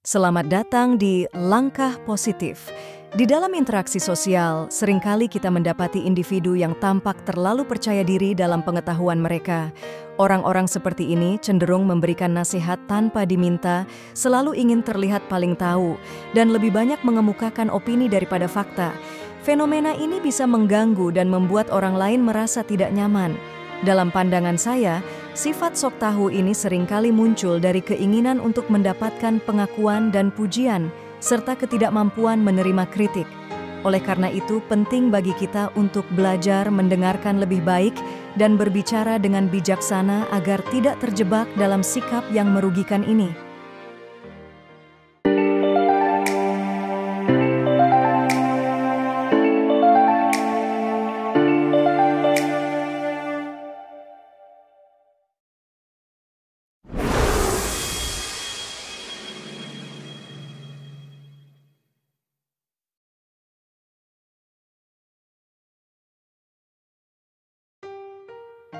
Selamat datang di Langkah Positif. Di dalam interaksi sosial, seringkali kita mendapati individu yang tampak terlalu percaya diri dalam pengetahuan mereka. Orang-orang seperti ini cenderung memberikan nasihat tanpa diminta, selalu ingin terlihat paling tahu, dan lebih banyak mengemukakan opini daripada fakta. Fenomena ini bisa mengganggu dan membuat orang lain merasa tidak nyaman. Dalam pandangan saya, sifat sok tahu ini seringkali muncul dari keinginan untuk mendapatkan pengakuan dan pujian, serta ketidakmampuan menerima kritik. Oleh karena itu, penting bagi kita untuk belajar mendengarkan lebih baik dan berbicara dengan bijaksana agar tidak terjebak dalam sikap yang merugikan ini.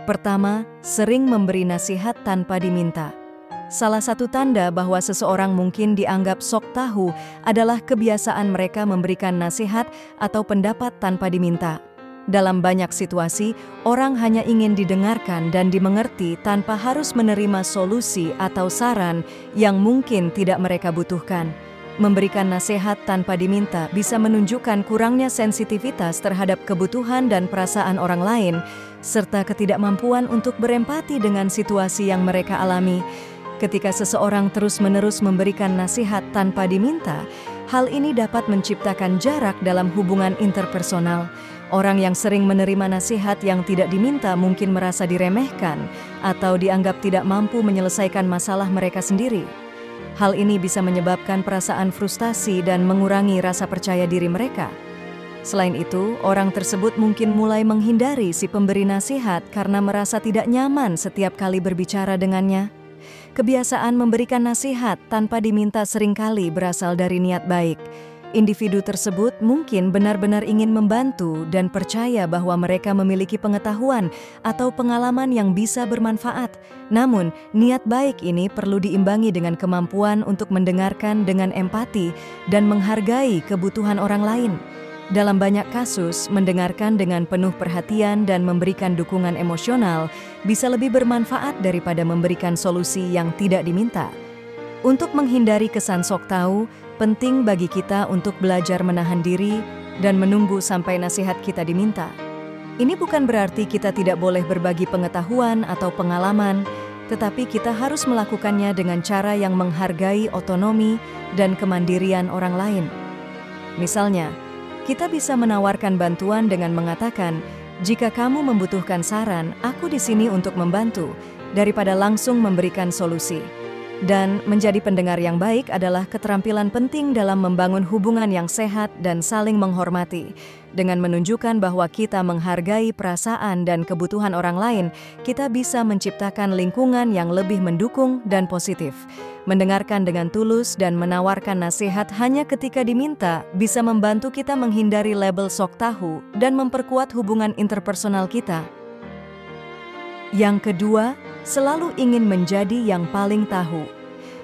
Pertama, sering memberi nasihat tanpa diminta. Salah satu tanda bahwa seseorang mungkin dianggap sok tahu adalah kebiasaan mereka memberikan nasihat atau pendapat tanpa diminta. Dalam banyak situasi, orang hanya ingin didengarkan dan dimengerti tanpa harus menerima solusi atau saran yang mungkin tidak mereka butuhkan. Memberikan nasihat tanpa diminta bisa menunjukkan kurangnya sensitivitas terhadap kebutuhan dan perasaan orang lain, serta ketidakmampuan untuk berempati dengan situasi yang mereka alami. Ketika seseorang terus-menerus memberikan nasihat tanpa diminta, hal ini dapat menciptakan jarak dalam hubungan interpersonal. Orang yang sering menerima nasihat yang tidak diminta mungkin merasa diremehkan atau dianggap tidak mampu menyelesaikan masalah mereka sendiri. Hal ini bisa menyebabkan perasaan frustasi dan mengurangi rasa percaya diri mereka. Selain itu, orang tersebut mungkin mulai menghindari si pemberi nasihat karena merasa tidak nyaman setiap kali berbicara dengannya. Kebiasaan memberikan nasihat tanpa diminta seringkali berasal dari niat baik. Individu tersebut mungkin benar-benar ingin membantu dan percaya bahwa mereka memiliki pengetahuan atau pengalaman yang bisa bermanfaat. Namun, niat baik ini perlu diimbangi dengan kemampuan untuk mendengarkan dengan empati dan menghargai kebutuhan orang lain. Dalam banyak kasus, mendengarkan dengan penuh perhatian dan memberikan dukungan emosional bisa lebih bermanfaat daripada memberikan solusi yang tidak diminta. Untuk menghindari kesan sok tahu, penting bagi kita untuk belajar menahan diri dan menunggu sampai nasihat kita diminta. Ini bukan berarti kita tidak boleh berbagi pengetahuan atau pengalaman, tetapi kita harus melakukannya dengan cara yang menghargai otonomi dan kemandirian orang lain. Misalnya, kita bisa menawarkan bantuan dengan mengatakan, "Jika kamu membutuhkan saran, aku di sini untuk membantu," daripada langsung memberikan solusi. Dan menjadi pendengar yang baik adalah keterampilan penting dalam membangun hubungan yang sehat dan saling menghormati. Dengan menunjukkan bahwa kita menghargai perasaan dan kebutuhan orang lain, kita bisa menciptakan lingkungan yang lebih mendukung dan positif. Mendengarkan dengan tulus dan menawarkan nasihat hanya ketika diminta bisa membantu kita menghindari label sok tahu dan memperkuat hubungan interpersonal kita. Yang kedua, selalu ingin menjadi yang paling tahu.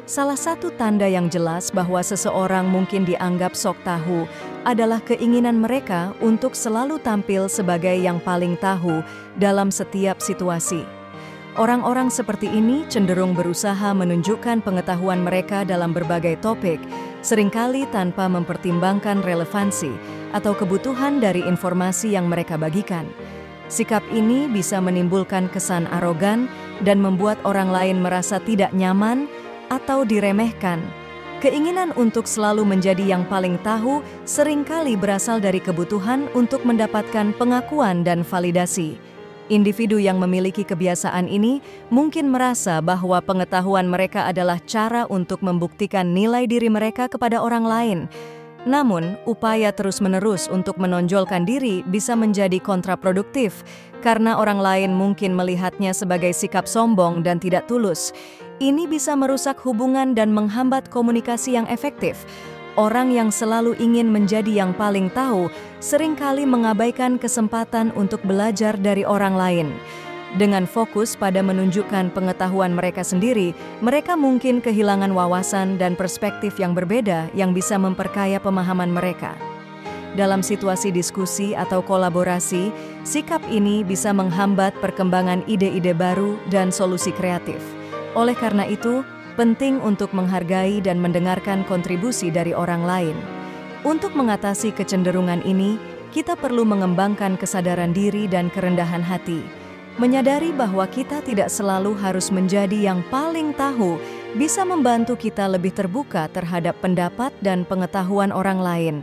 Salah satu tanda yang jelas bahwa seseorang mungkin dianggap sok tahu adalah keinginan mereka untuk selalu tampil sebagai yang paling tahu dalam setiap situasi. Orang-orang seperti ini cenderung berusaha menunjukkan pengetahuan mereka dalam berbagai topik, seringkali tanpa mempertimbangkan relevansi atau kebutuhan dari informasi yang mereka bagikan. Sikap ini bisa menimbulkan kesan arogan dan membuat orang lain merasa tidak nyaman atau diremehkan. Keinginan untuk selalu menjadi yang paling tahu seringkali berasal dari kebutuhan untuk mendapatkan pengakuan dan validasi. Individu yang memiliki kebiasaan ini mungkin merasa bahwa pengetahuan mereka adalah cara untuk membuktikan nilai diri mereka kepada orang lain. Namun, upaya terus-menerus untuk menonjolkan diri bisa menjadi kontraproduktif karena orang lain mungkin melihatnya sebagai sikap sombong dan tidak tulus. Ini bisa merusak hubungan dan menghambat komunikasi yang efektif. Orang yang selalu ingin menjadi yang paling tahu seringkali mengabaikan kesempatan untuk belajar dari orang lain. Dengan fokus pada menunjukkan pengetahuan mereka sendiri, mereka mungkin kehilangan wawasan dan perspektif yang berbeda yang bisa memperkaya pemahaman mereka. Dalam situasi diskusi atau kolaborasi, sikap ini bisa menghambat perkembangan ide-ide baru dan solusi kreatif. Oleh karena itu, penting untuk menghargai dan mendengarkan kontribusi dari orang lain. Untuk mengatasi kecenderungan ini, kita perlu mengembangkan kesadaran diri dan kerendahan hati. Menyadari bahwa kita tidak selalu harus menjadi yang paling tahu bisa membantu kita lebih terbuka terhadap pendapat dan pengetahuan orang lain.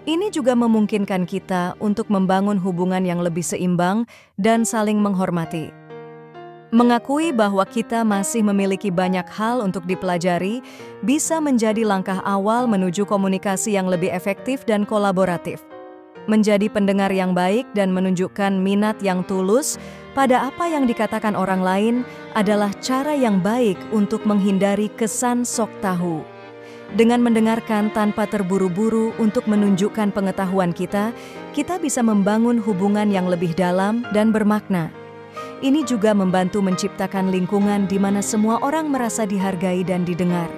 Ini juga memungkinkan kita untuk membangun hubungan yang lebih seimbang dan saling menghormati. Mengakui bahwa kita masih memiliki banyak hal untuk dipelajari bisa menjadi langkah awal menuju komunikasi yang lebih efektif dan kolaboratif. Menjadi pendengar yang baik dan menunjukkan minat yang tulus pada apa yang dikatakan orang lain adalah cara yang baik untuk menghindari kesan sok tahu. Dengan mendengarkan tanpa terburu-buru untuk menunjukkan pengetahuan kita bisa membangun hubungan yang lebih dalam dan bermakna. Ini juga membantu menciptakan lingkungan di mana semua orang merasa dihargai dan didengar.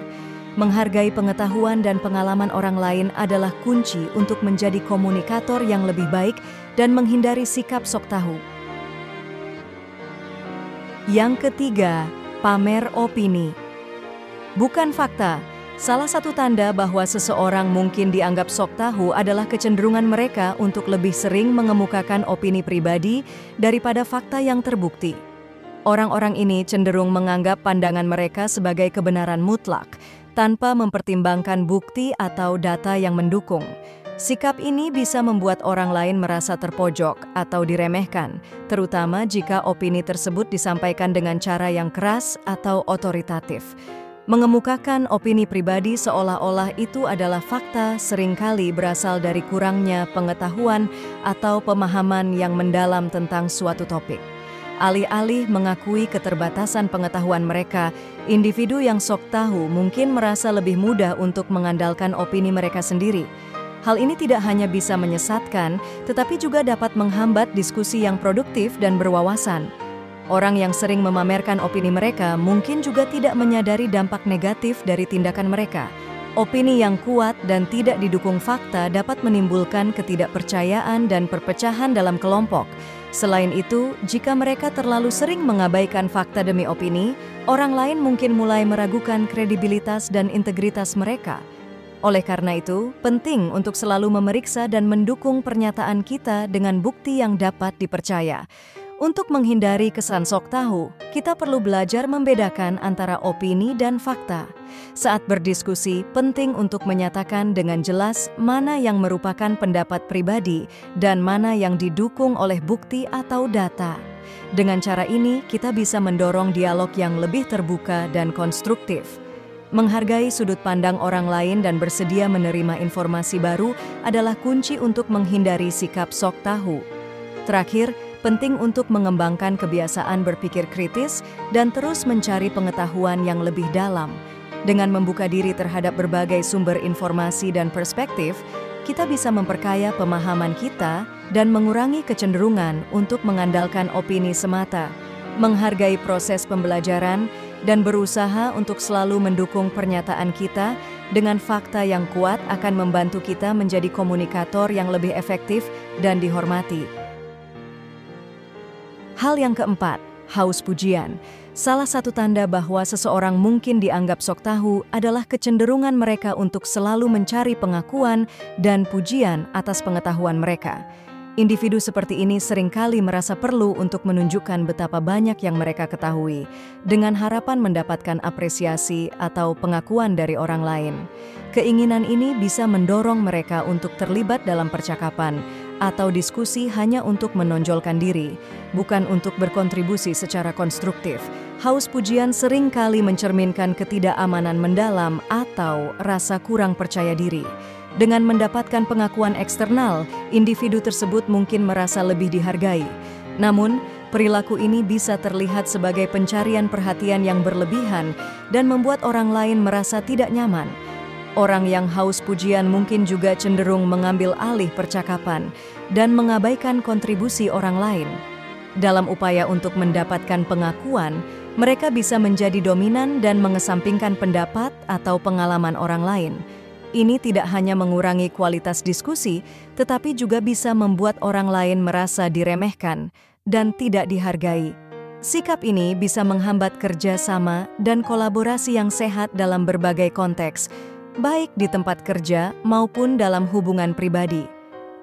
Menghargai pengetahuan dan pengalaman orang lain adalah kunci untuk menjadi komunikator yang lebih baik dan menghindari sikap sok tahu. Yang ketiga, pamer opini. Bukan fakta. Salah satu tanda bahwa seseorang mungkin dianggap sok tahu adalah kecenderungan mereka untuk lebih sering mengemukakan opini pribadi daripada fakta yang terbukti. Orang-orang ini cenderung menganggap pandangan mereka sebagai kebenaran mutlak, tanpa mempertimbangkan bukti atau data yang mendukung. Sikap ini bisa membuat orang lain merasa terpojok atau diremehkan, terutama jika opini tersebut disampaikan dengan cara yang keras atau otoritatif. Mengemukakan opini pribadi seolah-olah itu adalah fakta seringkali berasal dari kurangnya pengetahuan atau pemahaman yang mendalam tentang suatu topik. Alih-alih mengakui keterbatasan pengetahuan mereka, individu yang sok tahu mungkin merasa lebih mudah untuk mengandalkan opini mereka sendiri. Hal ini tidak hanya bisa menyesatkan, tetapi juga dapat menghambat diskusi yang produktif dan berwawasan. Orang yang sering memamerkan opini mereka mungkin juga tidak menyadari dampak negatif dari tindakan mereka. Opini yang kuat dan tidak didukung fakta dapat menimbulkan ketidakpercayaan dan perpecahan dalam kelompok. Selain itu, jika mereka terlalu sering mengabaikan fakta demi opini, orang lain mungkin mulai meragukan kredibilitas dan integritas mereka. Oleh karena itu, penting untuk selalu memeriksa dan mendukung pernyataan kita dengan bukti yang dapat dipercaya. Untuk menghindari kesan sok tahu, kita perlu belajar membedakan antara opini dan fakta. Saat berdiskusi, penting untuk menyatakan dengan jelas mana yang merupakan pendapat pribadi dan mana yang didukung oleh bukti atau data. Dengan cara ini, kita bisa mendorong dialog yang lebih terbuka dan konstruktif. Menghargai sudut pandang orang lain dan bersedia menerima informasi baru adalah kunci untuk menghindari sikap sok tahu. Terakhir, penting untuk mengembangkan kebiasaan berpikir kritis dan terus mencari pengetahuan yang lebih dalam. Dengan membuka diri terhadap berbagai sumber informasi dan perspektif, kita bisa memperkaya pemahaman kita dan mengurangi kecenderungan untuk mengandalkan opini semata, menghargai proses pembelajaran, dan berusaha untuk selalu mendukung pernyataan kita dengan fakta yang kuat akan membantu kita menjadi komunikator yang lebih efektif dan dihormati. Hal yang keempat, haus pujian. Salah satu tanda bahwa seseorang mungkin dianggap sok tahu adalah kecenderungan mereka untuk selalu mencari pengakuan dan pujian atas pengetahuan mereka. Individu seperti ini seringkali merasa perlu untuk menunjukkan betapa banyak yang mereka ketahui, dengan harapan mendapatkan apresiasi atau pengakuan dari orang lain. Keinginan ini bisa mendorong mereka untuk terlibat dalam percakapan atau diskusi hanya untuk menonjolkan diri, bukan untuk berkontribusi secara konstruktif. Haus pujian seringkali mencerminkan ketidakamanan mendalam atau rasa kurang percaya diri. Dengan mendapatkan pengakuan eksternal, individu tersebut mungkin merasa lebih dihargai. Namun, perilaku ini bisa terlihat sebagai pencarian perhatian yang berlebihan dan membuat orang lain merasa tidak nyaman. Orang yang haus pujian mungkin juga cenderung mengambil alih percakapan dan mengabaikan kontribusi orang lain. Dalam upaya untuk mendapatkan pengakuan, mereka bisa menjadi dominan dan mengesampingkan pendapat atau pengalaman orang lain. Ini tidak hanya mengurangi kualitas diskusi, tetapi juga bisa membuat orang lain merasa diremehkan dan tidak dihargai. Sikap ini bisa menghambat kerjasama dan kolaborasi yang sehat dalam berbagai konteks, baik di tempat kerja maupun dalam hubungan pribadi.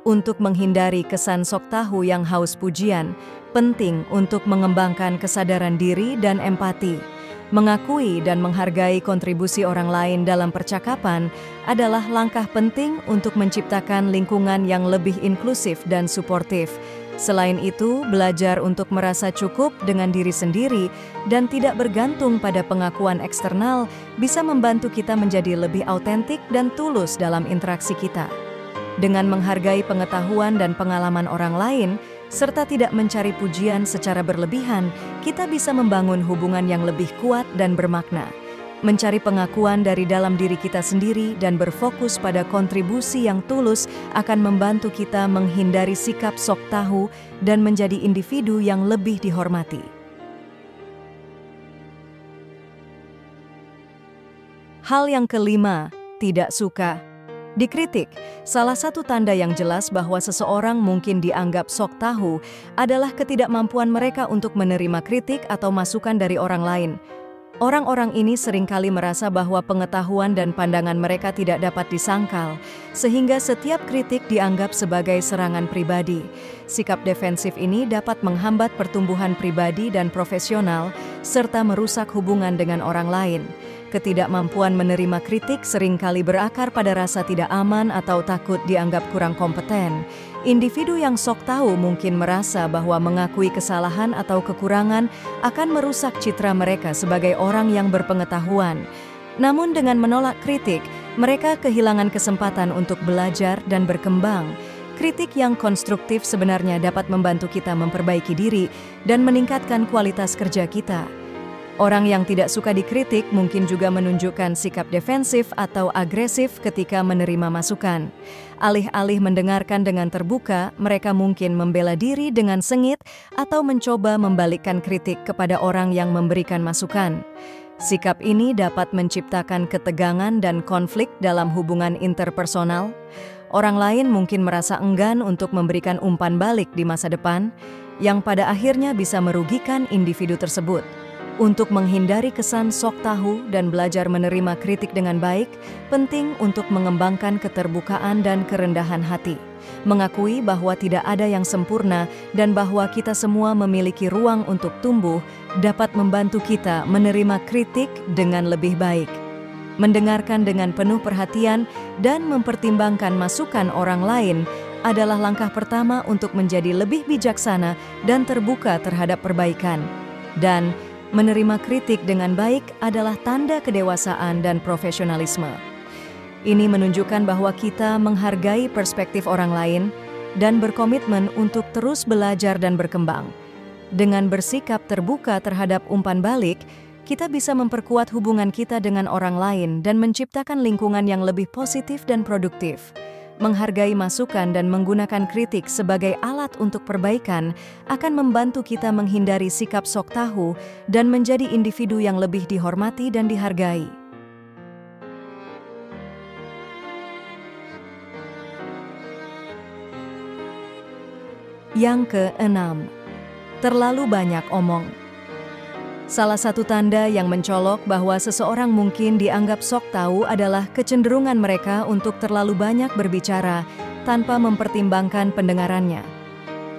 Untuk menghindari kesan sok tahu yang haus pujian, penting untuk mengembangkan kesadaran diri dan empati. Mengakui dan menghargai kontribusi orang lain dalam percakapan adalah langkah penting untuk menciptakan lingkungan yang lebih inklusif dan suportif. Selain itu, belajar untuk merasa cukup dengan diri sendiri dan tidak bergantung pada pengakuan eksternal bisa membantu kita menjadi lebih autentik dan tulus dalam interaksi kita. Dengan menghargai pengetahuan dan pengalaman orang lain, serta tidak mencari pujian secara berlebihan, kita bisa membangun hubungan yang lebih kuat dan bermakna. Mencari pengakuan dari dalam diri kita sendiri dan berfokus pada kontribusi yang tulus akan membantu kita menghindari sikap sok tahu dan menjadi individu yang lebih dihormati. Hal yang kelima, tidak suka dikritik. Salah satu tanda yang jelas bahwa seseorang mungkin dianggap sok tahu adalah ketidakmampuan mereka untuk menerima kritik atau masukan dari orang lain. Orang-orang ini seringkali merasa bahwa pengetahuan dan pandangan mereka tidak dapat disangkal, sehingga setiap kritik dianggap sebagai serangan pribadi. Sikap defensif ini dapat menghambat pertumbuhan pribadi dan profesional, serta merusak hubungan dengan orang lain. Ketidakmampuan menerima kritik seringkali berakar pada rasa tidak aman atau takut dianggap kurang kompeten. Individu yang sok tahu mungkin merasa bahwa mengakui kesalahan atau kekurangan akan merusak citra mereka sebagai orang yang berpengetahuan. Namun dengan menolak kritik, mereka kehilangan kesempatan untuk belajar dan berkembang. Kritik yang konstruktif sebenarnya dapat membantu kita memperbaiki diri dan meningkatkan kualitas kerja kita. Orang yang tidak suka dikritik mungkin juga menunjukkan sikap defensif atau agresif ketika menerima masukan. Alih-alih mendengarkan dengan terbuka, mereka mungkin membela diri dengan sengit atau mencoba membalikkan kritik kepada orang yang memberikan masukan. Sikap ini dapat menciptakan ketegangan dan konflik dalam hubungan interpersonal. Orang lain mungkin merasa enggan untuk memberikan umpan balik di masa depan, yang pada akhirnya bisa merugikan individu tersebut. Untuk menghindari kesan sok tahu dan belajar menerima kritik dengan baik, penting untuk mengembangkan keterbukaan dan kerendahan hati. Mengakui bahwa tidak ada yang sempurna dan bahwa kita semua memiliki ruang untuk tumbuh dapat membantu kita menerima kritik dengan lebih baik. Mendengarkan dengan penuh perhatian dan mempertimbangkan masukan orang lain adalah langkah pertama untuk menjadi lebih bijaksana dan terbuka terhadap perbaikan. Dan menerima kritik dengan baik adalah tanda kedewasaan dan profesionalisme. Ini menunjukkan bahwa kita menghargai perspektif orang lain dan berkomitmen untuk terus belajar dan berkembang. Dengan bersikap terbuka terhadap umpan balik, kita bisa memperkuat hubungan kita dengan orang lain dan menciptakan lingkungan yang lebih positif dan produktif. Menghargai masukan dan menggunakan kritik sebagai alat untuk perbaikan akan membantu kita menghindari sikap sok tahu dan menjadi individu yang lebih dihormati dan dihargai. Yang keenam, terlalu banyak omong. Salah satu tanda yang mencolok bahwa seseorang mungkin dianggap sok tahu adalah kecenderungan mereka untuk terlalu banyak berbicara tanpa mempertimbangkan pendengarannya.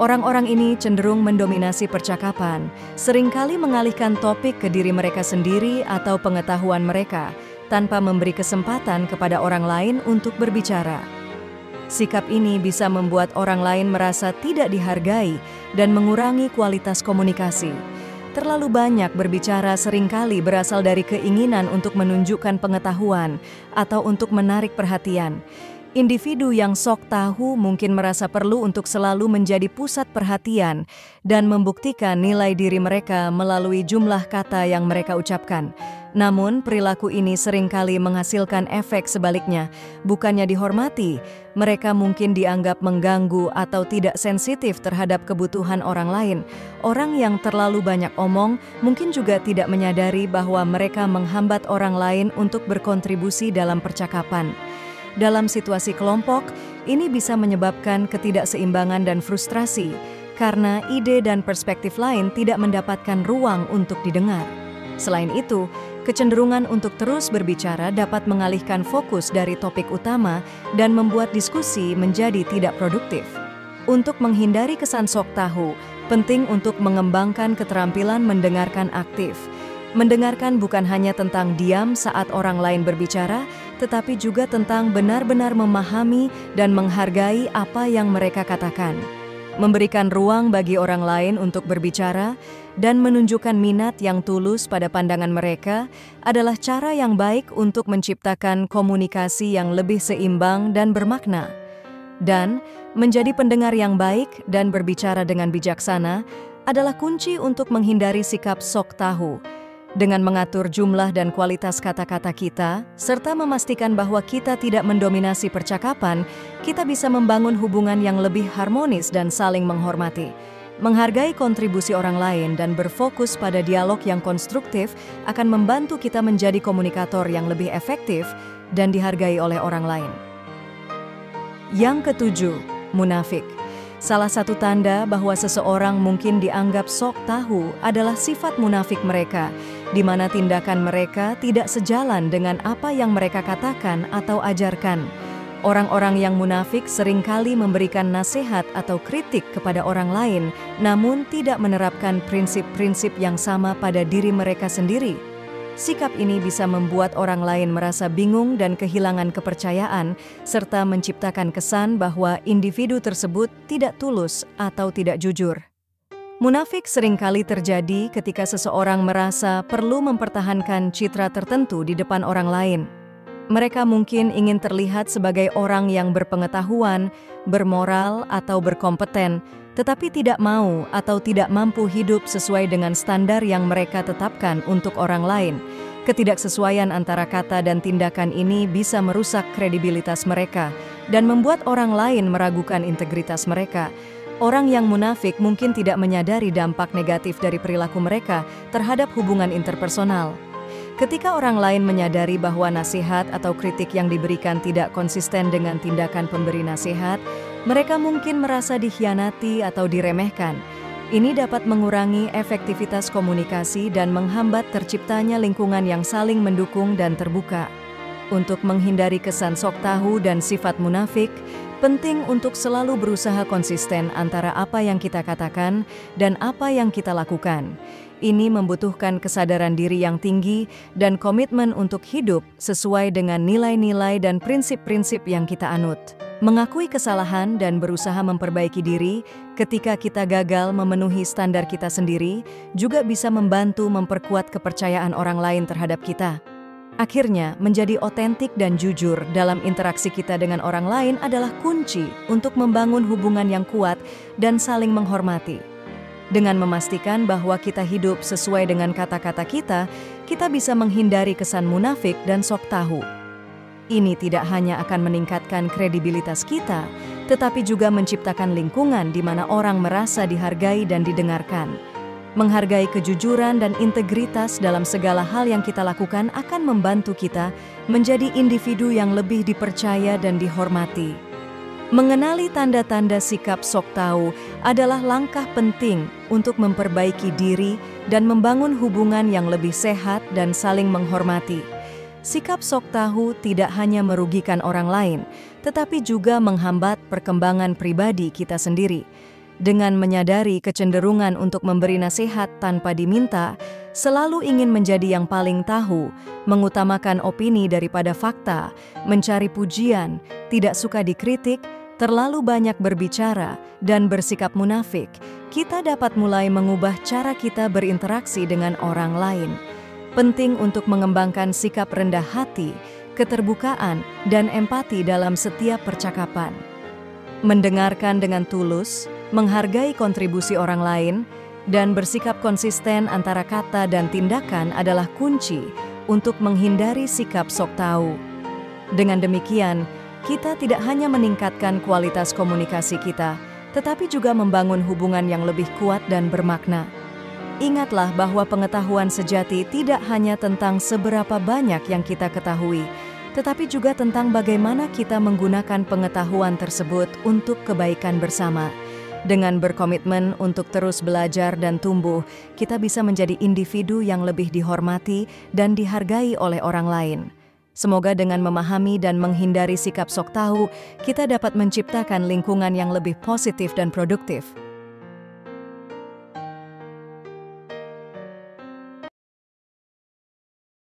Orang-orang ini cenderung mendominasi percakapan, seringkali mengalihkan topik ke diri mereka sendiri atau pengetahuan mereka, tanpa memberi kesempatan kepada orang lain untuk berbicara. Sikap ini bisa membuat orang lain merasa tidak dihargai dan mengurangi kualitas komunikasi. Terlalu banyak berbicara seringkali berasal dari keinginan untuk menunjukkan pengetahuan atau untuk menarik perhatian. Individu yang sok tahu mungkin merasa perlu untuk selalu menjadi pusat perhatian dan membuktikan nilai diri mereka melalui jumlah kata yang mereka ucapkan. Namun, perilaku ini seringkali menghasilkan efek sebaliknya. Bukannya dihormati, mereka mungkin dianggap mengganggu atau tidak sensitif terhadap kebutuhan orang lain. Orang yang terlalu banyak omong mungkin juga tidak menyadari bahwa mereka menghambat orang lain untuk berkontribusi dalam percakapan. Dalam situasi kelompok, ini bisa menyebabkan ketidakseimbangan dan frustrasi karena ide dan perspektif lain tidak mendapatkan ruang untuk didengar. Selain itu, kecenderungan untuk terus berbicara dapat mengalihkan fokus dari topik utama dan membuat diskusi menjadi tidak produktif. Untuk menghindari kesan sok tahu, penting untuk mengembangkan keterampilan mendengarkan aktif. Mendengarkan bukan hanya tentang diam saat orang lain berbicara, tetapi juga tentang benar-benar memahami dan menghargai apa yang mereka katakan. Memberikan ruang bagi orang lain untuk berbicara dan menunjukkan minat yang tulus pada pandangan mereka adalah cara yang baik untuk menciptakan komunikasi yang lebih seimbang dan bermakna. Dan menjadi pendengar yang baik dan berbicara dengan bijaksana adalah kunci untuk menghindari sikap sok tahu. Dengan mengatur jumlah dan kualitas kata-kata kita, serta memastikan bahwa kita tidak mendominasi percakapan, kita bisa membangun hubungan yang lebih harmonis dan saling menghormati. Menghargai kontribusi orang lain dan berfokus pada dialog yang konstruktif akan membantu kita menjadi komunikator yang lebih efektif dan dihargai oleh orang lain. Yang ketujuh, munafik. Salah satu tanda bahwa seseorang mungkin dianggap sok tahu adalah sifat munafik mereka, di mana tindakan mereka tidak sejalan dengan apa yang mereka katakan atau ajarkan. Orang-orang yang munafik seringkali memberikan nasihat atau kritik kepada orang lain, namun tidak menerapkan prinsip-prinsip yang sama pada diri mereka sendiri. Sikap ini bisa membuat orang lain merasa bingung dan kehilangan kepercayaan, serta menciptakan kesan bahwa individu tersebut tidak tulus atau tidak jujur. Munafik seringkali terjadi ketika seseorang merasa perlu mempertahankan citra tertentu di depan orang lain. Mereka mungkin ingin terlihat sebagai orang yang berpengetahuan, bermoral, atau berkompeten, tetapi tidak mau atau tidak mampu hidup sesuai dengan standar yang mereka tetapkan untuk orang lain. Ketidaksesuaian antara kata dan tindakan ini bisa merusak kredibilitas mereka dan membuat orang lain meragukan integritas mereka. Orang yang munafik mungkin tidak menyadari dampak negatif dari perilaku mereka terhadap hubungan interpersonal. Ketika orang lain menyadari bahwa nasihat atau kritik yang diberikan tidak konsisten dengan tindakan pemberi nasihat, mereka mungkin merasa dikhianati atau diremehkan. Ini dapat mengurangi efektivitas komunikasi dan menghambat terciptanya lingkungan yang saling mendukung dan terbuka. Untuk menghindari kesan sok tahu dan sifat munafik, penting untuk selalu berusaha konsisten antara apa yang kita katakan dan apa yang kita lakukan. Ini membutuhkan kesadaran diri yang tinggi dan komitmen untuk hidup sesuai dengan nilai-nilai dan prinsip-prinsip yang kita anut. Mengakui kesalahan dan berusaha memperbaiki diri ketika kita gagal memenuhi standar kita sendiri juga bisa membantu memperkuat kepercayaan orang lain terhadap kita. Akhirnya, menjadi otentik dan jujur dalam interaksi kita dengan orang lain adalah kunci untuk membangun hubungan yang kuat dan saling menghormati. Dengan memastikan bahwa kita hidup sesuai dengan kata-kata kita, kita bisa menghindari kesan munafik dan sok tahu. Ini tidak hanya akan meningkatkan kredibilitas kita, tetapi juga menciptakan lingkungan di mana orang merasa dihargai dan didengarkan. Menghargai kejujuran dan integritas dalam segala hal yang kita lakukan akan membantu kita menjadi individu yang lebih dipercaya dan dihormati. Mengenali tanda-tanda sikap sok tahu adalah langkah penting untuk memperbaiki diri dan membangun hubungan yang lebih sehat dan saling menghormati. Sikap sok tahu tidak hanya merugikan orang lain, tetapi juga menghambat perkembangan pribadi kita sendiri. Dengan menyadari kecenderungan untuk memberi nasihat tanpa diminta, selalu ingin menjadi yang paling tahu, mengutamakan opini daripada fakta, mencari pujian, tidak suka dikritik, terlalu banyak berbicara, dan bersikap munafik, kita dapat mulai mengubah cara kita berinteraksi dengan orang lain. Penting untuk mengembangkan sikap rendah hati keterbukaan, dan empati dalam setiap percakapan. Mendengarkan dengan tulus, menghargai kontribusi orang lain, dan bersikap konsisten antara kata dan tindakan adalah kunci untuk menghindari sikap sok tahu. Dengan demikian, kita tidak hanya meningkatkan kualitas komunikasi kita, tetapi juga membangun hubungan yang lebih kuat dan bermakna. Ingatlah bahwa pengetahuan sejati tidak hanya tentang seberapa banyak yang kita ketahui, tetapi juga tentang bagaimana kita menggunakan pengetahuan tersebut untuk kebaikan bersama. Dengan berkomitmen untuk terus belajar dan tumbuh, kita bisa menjadi individu yang lebih dihormati dan dihargai oleh orang lain. Semoga dengan memahami dan menghindari sikap sok tahu, kita dapat menciptakan lingkungan yang lebih positif dan produktif.